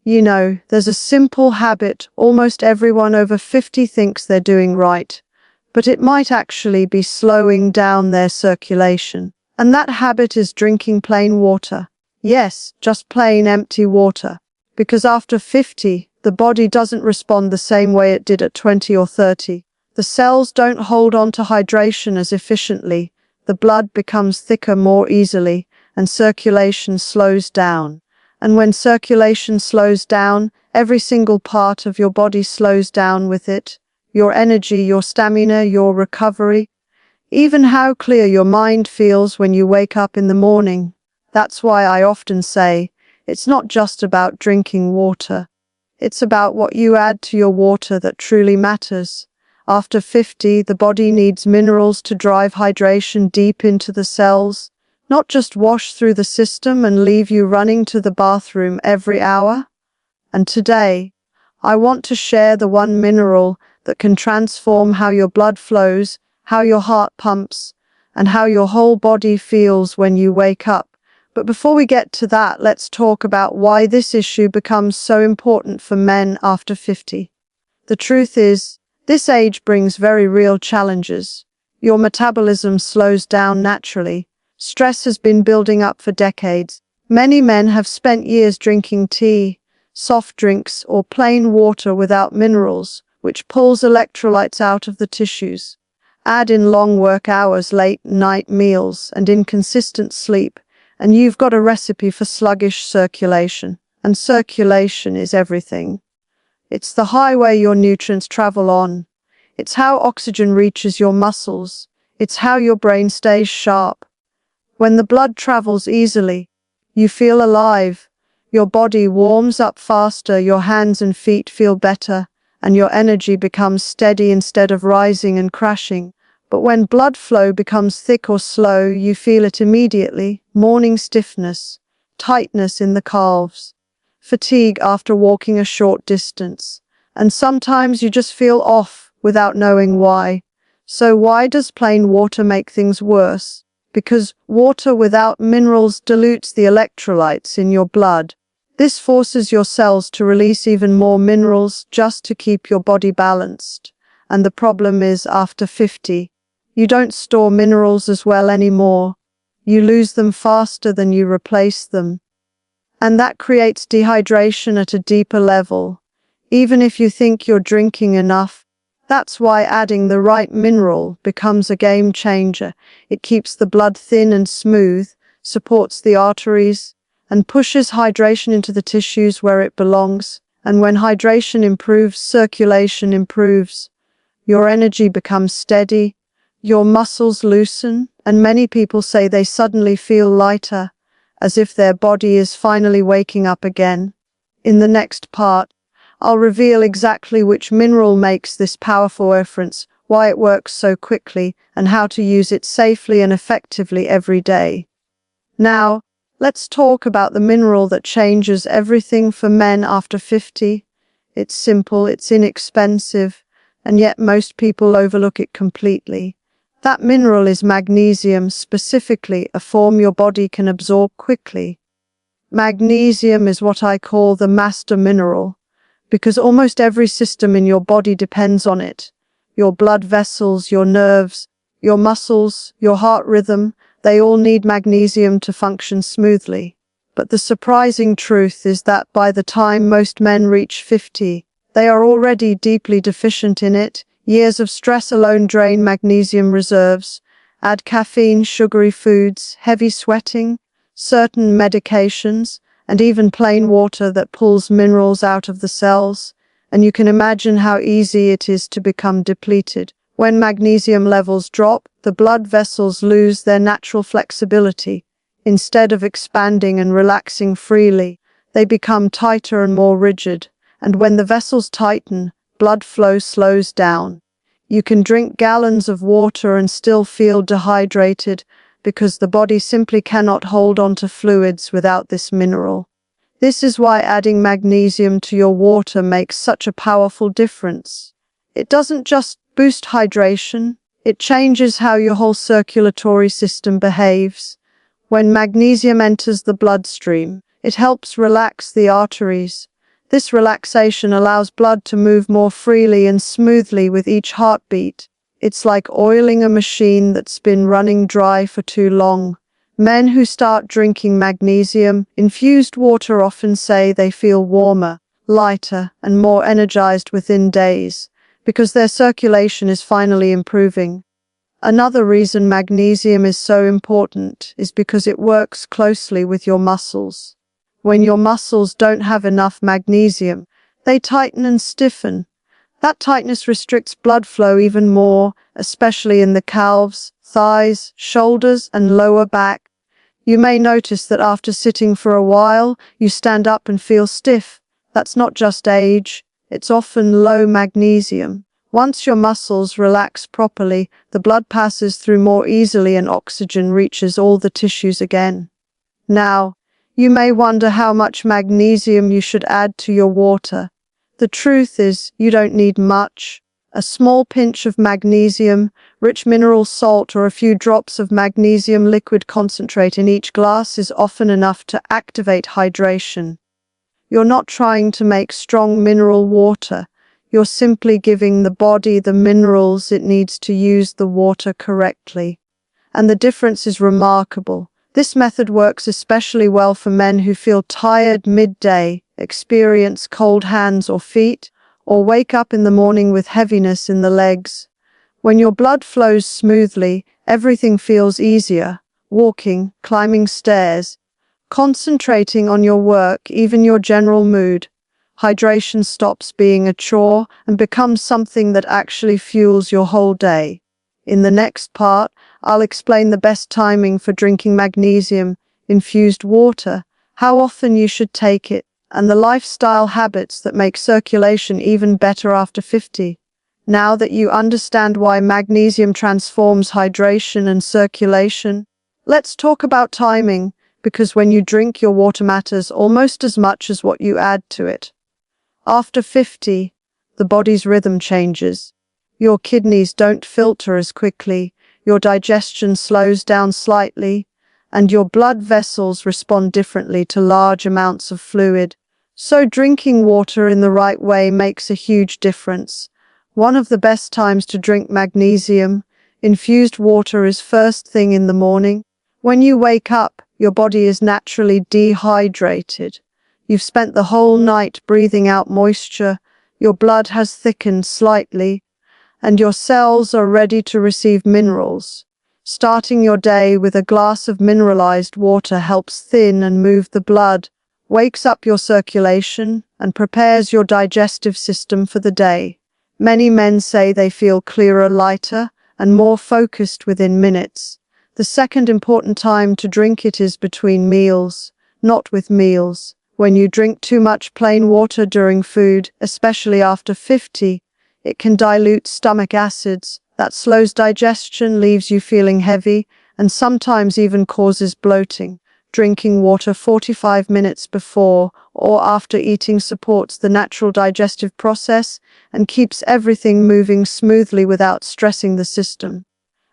There's a simple habit almost everyone over 50 thinks they're doing right, but it might actually be slowing down their circulation. And that habit is drinking plain water. Yes, just plain empty water. Because after 50, the body doesn't respond the same way it did at 20 or 30. The cells don't hold on to hydration as efficiently, the blood becomes thicker more easily, and circulation slows down. And when circulation slows down, every single part of your body slows down with it. Your energy, your stamina, your recovery. Even how clear your mind feels when you wake up in the morning. That's why I often say, it's not just about drinking water. It's about what you add to your water that truly matters. After 50, the body needs minerals to drive hydration deep into the cells, not just wash through the system and leave you running to the bathroom every hour. And today, I want to share the one mineral that can transform how your blood flows, how your heart pumps, and how your whole body feels when you wake up. But before we get to that, let's talk about why this issue becomes so important for men after 50. The truth is, this age brings very real challenges. Your metabolism slows down naturally. Stress has been building up for decades. Many men have spent years drinking tea, soft drinks, or plain water without minerals, which pulls electrolytes out of the tissues. Add in long work hours, late night meals, and inconsistent sleep, and you've got a recipe for sluggish circulation. And circulation is everything. It's the highway your nutrients travel on. It's how oxygen reaches your muscles. It's how your brain stays sharp. When the blood travels easily, you feel alive. Your body warms up faster, your hands and feet feel better, and your energy becomes steady instead of rising and crashing. But when blood flow becomes thick or slow, you feel it immediately. Morning stiffness, tightness in the calves, fatigue after walking a short distance, and sometimes you just feel off without knowing why. So why does plain water make things worse? Because water without minerals dilutes the electrolytes in your blood. This forces your cells to release even more minerals just to keep your body balanced. And the problem is, after 50, you don't store minerals as well anymore. You lose them faster than you replace them. And that creates dehydration at a deeper level. Even if you think you're drinking enough, that's why adding the right mineral becomes a game changer. It keeps the blood thin and smooth, supports the arteries, and pushes hydration into the tissues where it belongs. And when hydration improves, circulation improves. Your energy becomes steady, your muscles loosen, and many people say they suddenly feel lighter, as if their body is finally waking up again. In the next part, I'll reveal exactly which mineral makes this powerful difference, why it works so quickly, and how to use it safely and effectively every day. Now, let's talk about the mineral that changes everything for men after 50. It's simple, it's inexpensive, and yet most people overlook it completely. That mineral is magnesium, specifically a form your body can absorb quickly. Magnesium is what I call the master mineral, because almost every system in your body depends on it. Your blood vessels, your nerves, your muscles, your heart rhythm, they all need magnesium to function smoothly. But the surprising truth is that by the time most men reach 50, they are already deeply deficient in it. Years of stress alone drain magnesium reserves. Add caffeine, sugary foods, heavy sweating, certain medications, and even plain water that pulls minerals out of the cells, and you can imagine how easy it is to become depleted. When magnesium levels drop, the blood vessels lose their natural flexibility. Instead of expanding and relaxing freely, they become tighter and more rigid, and when the vessels tighten, blood flow slows down. You can drink gallons of water and still feel dehydrated, because the body simply cannot hold on to fluids without this mineral. This is why adding magnesium to your water makes such a powerful difference. It doesn't just boost hydration, it changes how your whole circulatory system behaves. When magnesium enters the bloodstream, it helps relax the arteries, This relaxation allows blood to move more freely and smoothly with each heartbeat. It's like oiling a machine that's been running dry for too long. Men who start drinking magnesium-infused water often say they feel warmer, lighter, and more energized within days, because their circulation is finally improving. Another reason magnesium is so important is because it works closely with your muscles. When your muscles don't have enough magnesium, they tighten and stiffen. That tightness restricts blood flow even more, especially in the calves, thighs, shoulders, and lower back. You may notice that after sitting for a while, you stand up and feel stiff. That's not just age, it's often low magnesium. Once your muscles relax properly, the blood passes through more easily and oxygen reaches all the tissues again. Now, you may wonder how much magnesium you should add to your water. The truth is, you don't need much. A small pinch of magnesium, rich mineral salt, or a few drops of magnesium liquid concentrate in each glass is often enough to activate hydration. You're not trying to make strong mineral water. You're simply giving the body the minerals it needs to use the water correctly. And the difference is remarkable. This method works especially well for men who feel tired midday, experience cold hands or feet, or wake up in the morning with heaviness in the legs. When your blood flows smoothly, everything feels easier. Walking, climbing stairs, concentrating on your work, even your general mood. Hydration stops being a chore and becomes something that actually fuels your whole day. In the next part, I'll explain the best timing for drinking magnesium-infused water, how often you should take it, and the lifestyle habits that make circulation even better after 50. Now that you understand why magnesium transforms hydration and circulation, let's talk about timing, because when you drink, your water matters almost as much as what you add to it. After 50, the body's rhythm changes. Your kidneys don't filter as quickly, your digestion slows down slightly, and your blood vessels respond differently to large amounts of fluid. So drinking water in the right way makes a huge difference. One of the best times to drink magnesium-infused water is first thing in the morning. When you wake up, your body is naturally dehydrated. You've spent the whole night breathing out moisture, your blood has thickened slightly, and your cells are ready to receive minerals. Starting your day with a glass of mineralized water helps thin and move the blood, wakes up your circulation, and prepares your digestive system for the day. Many men say they feel clearer, lighter, and more focused within minutes. The second important time to drink it is between meals, not with meals. When you drink too much plain water during food, especially after 50, it can dilute stomach acids. That slows digestion, leaves you feeling heavy, and sometimes even causes bloating. Drinking water 45 minutes before or after eating supports the natural digestive process and keeps everything moving smoothly without stressing the system.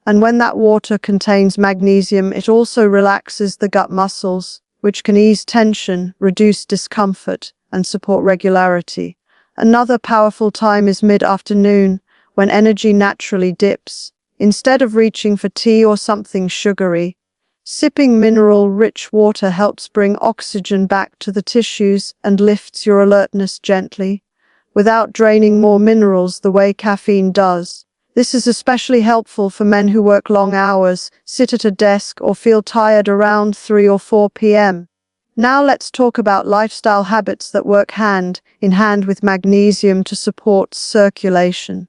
And when that water contains magnesium, it also relaxes the gut muscles, which can ease tension, reduce discomfort, and support regularity. Another powerful time is mid-afternoon, when energy naturally dips. Instead of reaching for tea or something sugary, sipping mineral-rich water helps bring oxygen back to the tissues and lifts your alertness gently, without draining more minerals the way caffeine does. This is especially helpful for men who work long hours, sit at a desk, or feel tired around 3 or 4 p.m. Now let's talk about lifestyle habits that work hand in hand with magnesium to support circulation.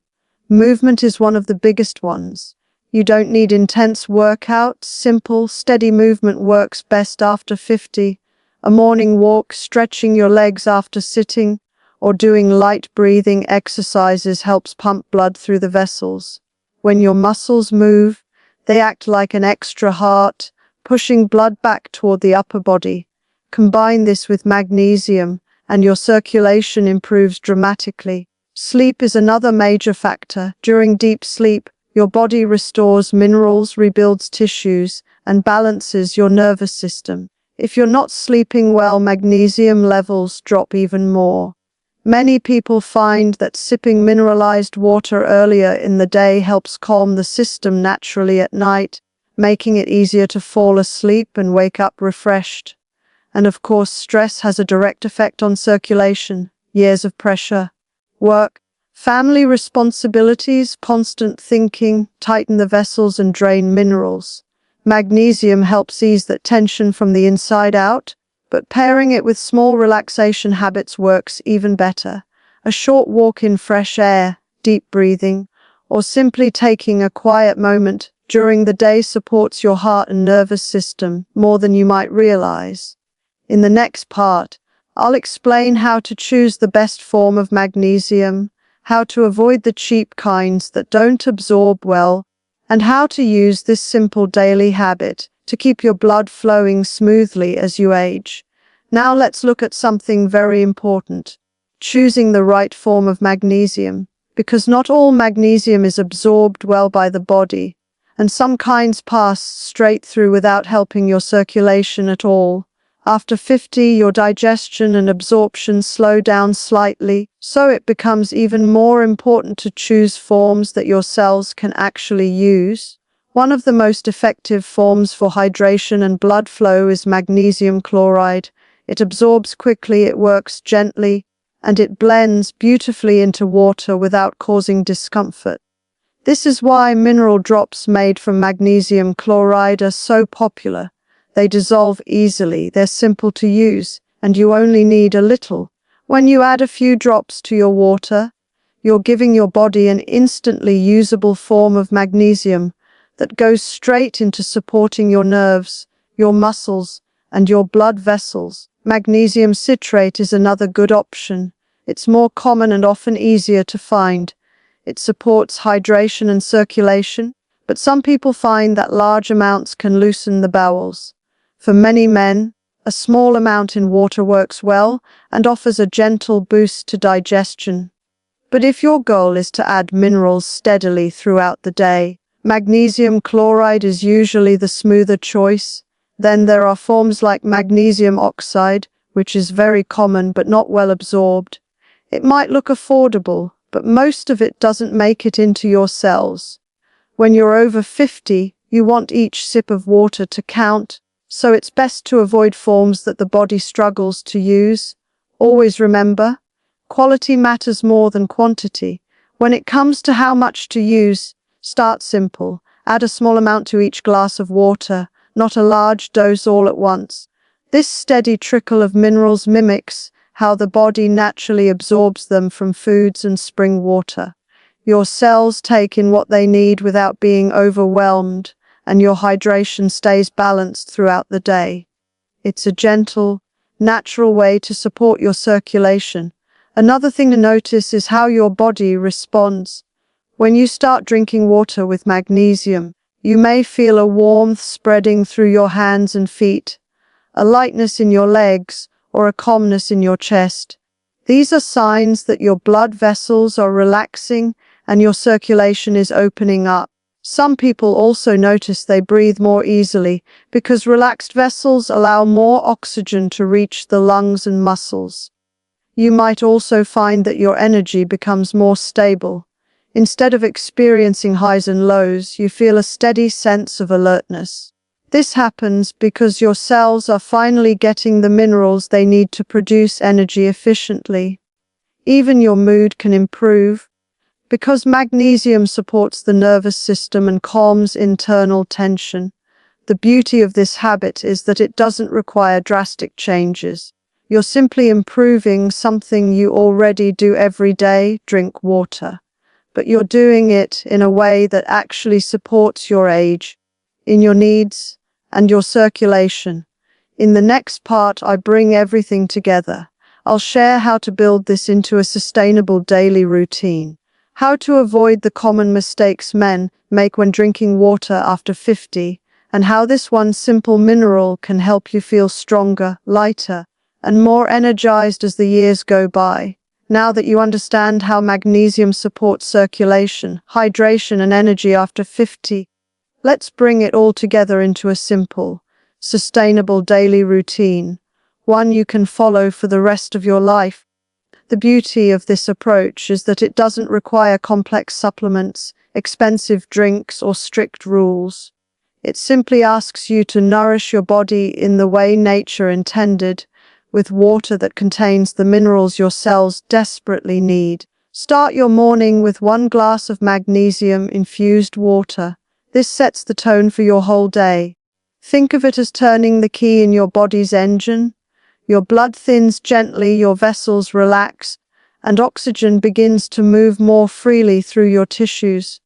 Movement is one of the biggest ones. You don't need intense workouts. Simple, steady movement works best after 50. A morning walk, stretching your legs after sitting, or doing light breathing exercises helps pump blood through the vessels. When your muscles move, they act like an extra heart, pushing blood back toward the upper body. Combine this with magnesium, and your circulation improves dramatically. Sleep is another major factor. During deep sleep, your body restores minerals, rebuilds tissues, and balances your nervous system. If you're not sleeping well, magnesium levels drop even more. Many people find that sipping mineralized water earlier in the day helps calm the system naturally at night, making it easier to fall asleep and wake up refreshed. And of course, stress has a direct effect on circulation. Years of pressure, work, family responsibilities, constant thinking tighten the vessels and drain minerals. Magnesium helps ease that tension from the inside out, but pairing it with small relaxation habits works even better. A short walk in fresh air, deep breathing, or simply taking a quiet moment during the day supports your heart and nervous system more than you might realize. In the next part, I'll explain how to choose the best form of magnesium, how to avoid the cheap kinds that don't absorb well, and how to use this simple daily habit to keep your blood flowing smoothly as you age. Now let's look at something very important: choosing the right form of magnesium, because not all magnesium is absorbed well by the body, and some kinds pass straight through without helping your circulation at all. After 50, your digestion and absorption slow down slightly, so it becomes even more important to choose forms that your cells can actually use. One of the most effective forms for hydration and blood flow is magnesium chloride. It absorbs quickly, it works gently, and it blends beautifully into water without causing discomfort. This is why mineral drops made from magnesium chloride are so popular. They dissolve easily, they're simple to use, and you only need a little. When you add a few drops to your water, you're giving your body an instantly usable form of magnesium that goes straight into supporting your nerves, your muscles, and your blood vessels. Magnesium citrate is another good option. It's more common and often easier to find. It supports hydration and circulation, but some people find that large amounts can loosen the bowels. For many men, a small amount in water works well and offers a gentle boost to digestion. But if your goal is to add minerals steadily throughout the day, magnesium chloride is usually the smoother choice. Then there are forms like magnesium oxide, which is very common but not well absorbed. It might look affordable, but most of it doesn't make it into your cells. When you're over 50, you want each sip of water to count, so it's best to avoid forms that the body struggles to use. Always remember, quality matters more than quantity. When it comes to how much to use, start simple. Add a small amount to each glass of water, not a large dose all at once. This steady trickle of minerals mimics how the body naturally absorbs them from foods and spring water. Your cells take in what they need without being overwhelmed, and your hydration stays balanced throughout the day. It's a gentle, natural way to support your circulation. Another thing to notice is how your body responds. When you start drinking water with magnesium, you may feel a warmth spreading through your hands and feet, a lightness in your legs, or a calmness in your chest. These are signs that your blood vessels are relaxing and your circulation is opening up. Some people also notice they breathe more easily because relaxed vessels allow more oxygen to reach the lungs and muscles. You might also find that your energy becomes more stable. Instead of experiencing highs and lows, you feel a steady sense of alertness. This happens because your cells are finally getting the minerals they need to produce energy efficiently. Even your mood can improve, because magnesium supports the nervous system and calms internal tension. The beauty of this habit is that it doesn't require drastic changes. You're simply improving something you already do every day, drink water. But you're doing it in a way that actually supports your age, in your needs, and your circulation. In the next part, I bring everything together. I'll share how to build this into a sustainable daily routine, how to avoid the common mistakes men make when drinking water after 50, and how this one simple mineral can help you feel stronger, lighter, and more energized as the years go by. Now that you understand how magnesium supports circulation, hydration, and energy after 50, let's bring it all together into a simple, sustainable daily routine, one you can follow for the rest of your life. The beauty of this approach is that it doesn't require complex supplements, expensive drinks, or strict rules. It simply asks you to nourish your body in the way nature intended, with water that contains the minerals your cells desperately need. Start your morning with 1 glass of magnesium-infused water. This sets the tone for your whole day. Think of it as turning the key in your body's engine. Your blood thins gently, your vessels relax, and oxygen begins to move more freely through your tissues.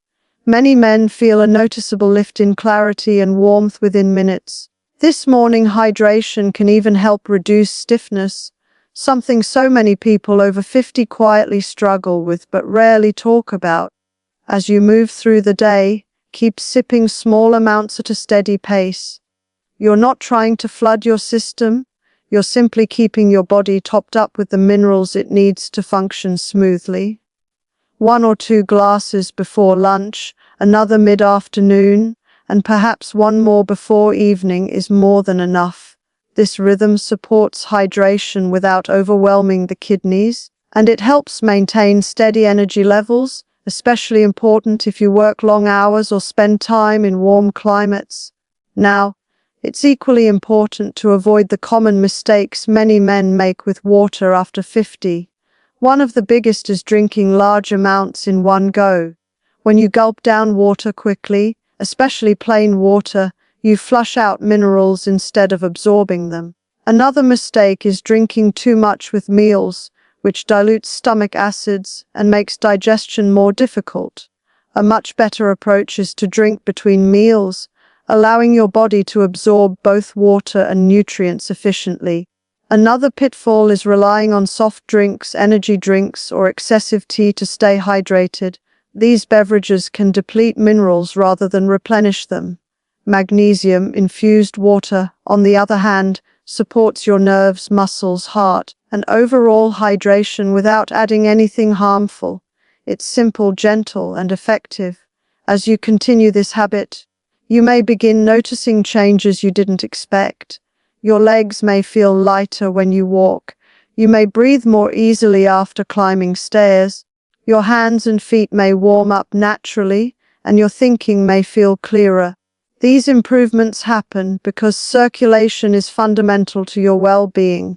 Many men feel a noticeable lift in clarity and warmth within minutes. This morning hydration can even help reduce stiffness, something so many people over 50 quietly struggle with but rarely talk about. As you move through the day, keep sipping small amounts at a steady pace. You're not trying to flood your system. You're simply keeping your body topped up with the minerals it needs to function smoothly. 1 or 2 glasses before lunch, another mid-afternoon, and perhaps one more before evening is more than enough. This rhythm supports hydration without overwhelming the kidneys, and it helps maintain steady energy levels, especially important if you work long hours or spend time in warm climates. Now, it's equally important to avoid the common mistakes many men make with water after 50. One of the biggest is drinking large amounts in one go. When you gulp down water quickly, especially plain water, you flush out minerals instead of absorbing them. Another mistake is drinking too much with meals, which dilutes stomach acids and makes digestion more difficult. A much better approach is to drink between meals, allowing your body to absorb both water and nutrients efficiently. Another pitfall is relying on soft drinks, energy drinks, or excessive tea to stay hydrated. These beverages can deplete minerals rather than replenish them. Magnesium-infused water, on the other hand, supports your nerves, muscles, heart, and overall hydration without adding anything harmful. It's simple, gentle, and effective. As you continue this habit, you may begin noticing changes you didn't expect. Your legs may feel lighter when you walk. You may breathe more easily after climbing stairs. Your hands and feet may warm up naturally, and your thinking may feel clearer. These improvements happen because circulation is fundamental to your well-being.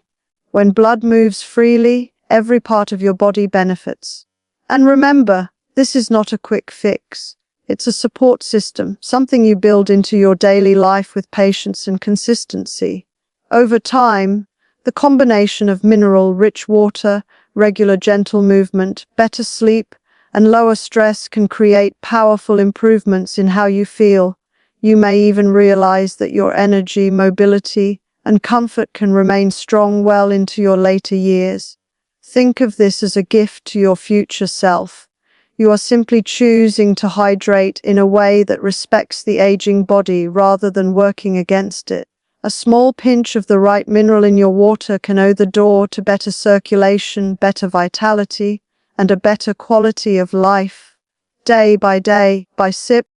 When blood moves freely, every part of your body benefits. And remember, this is not a quick fix. It's a support system, something you build into your daily life with patience and consistency. Over time, the combination of mineral-rich water, regular gentle movement, better sleep, and lower stress can create powerful improvements in how you feel. You may even realize that your energy, mobility, and comfort can remain strong well into your later years. Think of this as a gift to your future self. You are simply choosing to hydrate in a way that respects the aging body rather than working against it. A small pinch of the right mineral in your water can open the door to better circulation, better vitality, and a better quality of life. Day by day, by sip,